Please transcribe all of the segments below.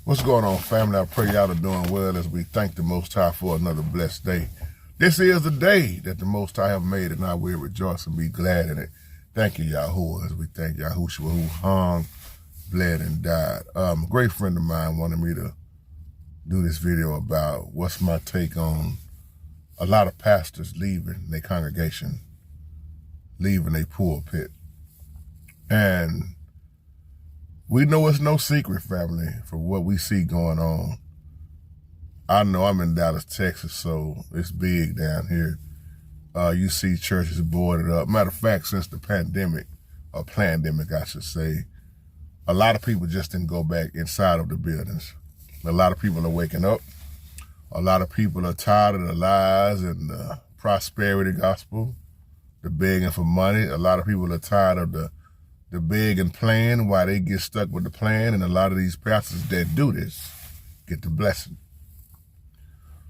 What's going on, family? I pray y'all are doing well as we thank the Most High for another blessed day. This is the day that the Most High have made, and I will rejoice and be glad in it. Thank you, Yahuwah, as we thank Yahushua who hung, bled, and died. A great friend of mine wanted me to do this video about what's my take on a lot of pastors leaving their congregation, leaving their pulpit. And we know it's no secret, family, for what we see going on. I know I'm in Dallas, Texas, so it's big down here. You see churches boarded up. Matter of fact, since the pandemic, or plandemic, I should say, a lot of people just didn't go back inside of the buildings. A lot of people are waking up. A lot of people are tired of the lies and the prosperity gospel, the begging for money. A lot of people are tired of the beg and plan, why they get stuck with the plan, and a lot of these pastors that do this get the blessing.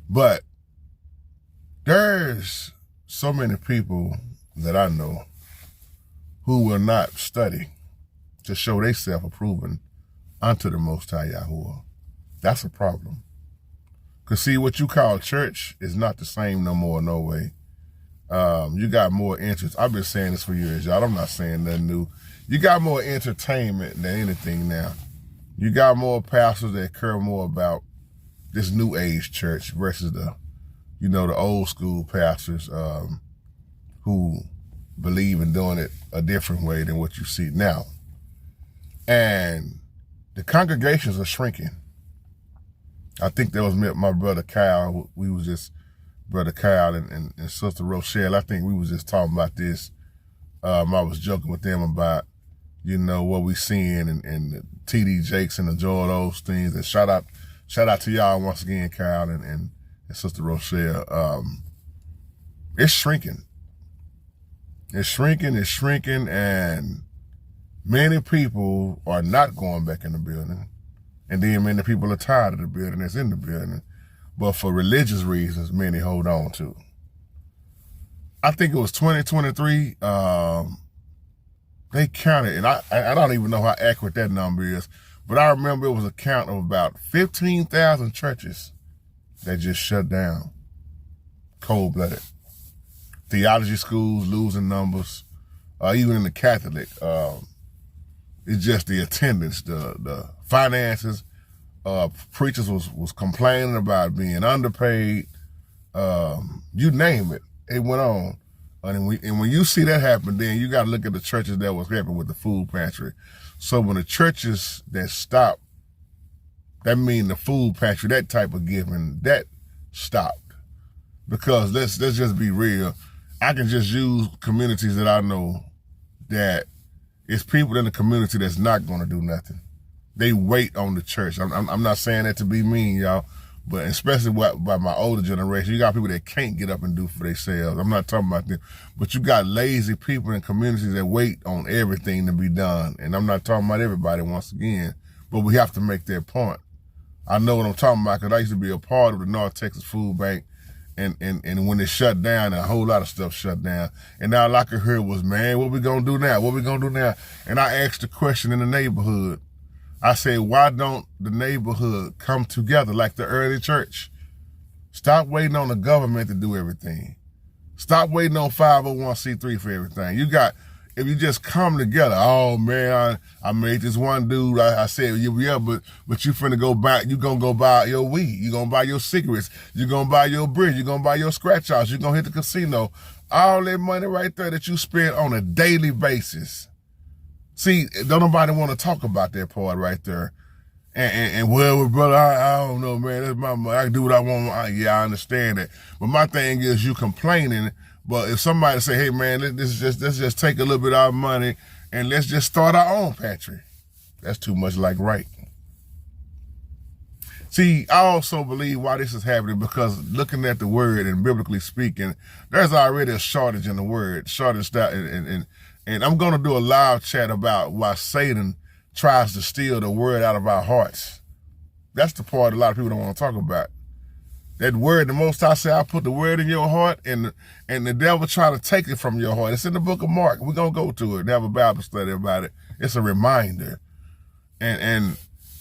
But there's so many people that I know who will not study to show they self-approving unto the Most High Yahuwah. That's a problem. Because see, what you call church is not the same no more, no way. You got more interest. I've been saying this for years, y'all. I'm not saying nothing new. You got more entertainment than anything now. You got more pastors that care more about this new age church versus the old school pastors who believe in doing it a different way than what you see now. And the congregations are shrinking. I think that was my brother Kyle. We was just, Brother Kyle and Sister Rochelle, I think we was just talking about this. I was joking with them about, what we seeing and T.D. Jakes and the Joel Osteen. And shout out to y'all once again, Kyle and Sister Rochelle. It's shrinking. It's shrinking, and many people are not going back in the building. And then many people are tired of the building that's in the building. But for religious reasons, many hold on to. I think it was 2023, they counted, and I don't even know how accurate that number is, but I remember it was a count of about 15,000 churches that just shut down, cold-blooded. Theology schools losing numbers, even in the Catholic. It's just the attendance, the finances. Preachers was complaining about being underpaid. You name it, it went on. And when you see that happen, then you got to look at the churches that was happening with the food pantry. So when the churches that stopped, that mean the food pantry, that type of giving, that stopped. Because let's just be real. I can just use communities that I know that it's people in the community that's not going to do nothing. They wait on the church. I'm not saying that to be mean, y'all, but especially by my older generation, you got people that can't get up and do for themselves. I'm not talking about them, but you got lazy people in communities that wait on everything to be done. And I'm not talking about everybody once again, but we have to make that point. I know what I'm talking about because I used to be a part of the North Texas Food Bank, and when it shut down, a whole lot of stuff shut down. And now all I could hear was, man, what we gonna do now? What we gonna do now? And I asked the question in the neighborhood. I said, why don't the neighborhood come together like the early church? Stop waiting on the government to do everything. Stop waiting on 501c3 for everything. If you just come together, oh man, I made this one dude, I said, yeah, but you finna go buy, you gonna go buy your weed, you gonna buy your cigarettes, you gonna buy your bridge, you gonna buy your scratch offs, you gonna hit the casino. All that money right there that you spend on a daily basis. See, don't nobody want to talk about that part right there. And well, brother, I don't know, man. That's my money. I can do what I want. Yeah, I understand that. But my thing is, you complaining. But if somebody say, hey, man, let's just take a little bit of our money and let's just start our own pantry. That's too much like right. See, I also believe why this is happening because looking at the word and biblically speaking, there's already a shortage in the word, and I'm going to do a live chat about why Satan tries to steal the word out of our hearts. That's the part a lot of people don't want to talk about. That word, the Most High said, I put the word in your heart, and the devil try to take it from your heart. It's in the book of Mark. We're going to go to it and have a Bible study about it. It's a reminder. And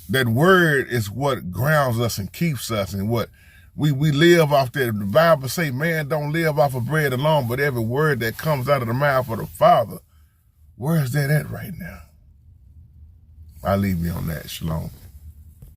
That word is what grounds us and keeps us, and what we live off that. The Bible say, man don't live off of bread alone, but every word that comes out of the mouth of the Father. Where is that at right now? I'll leave you on that. Shalom.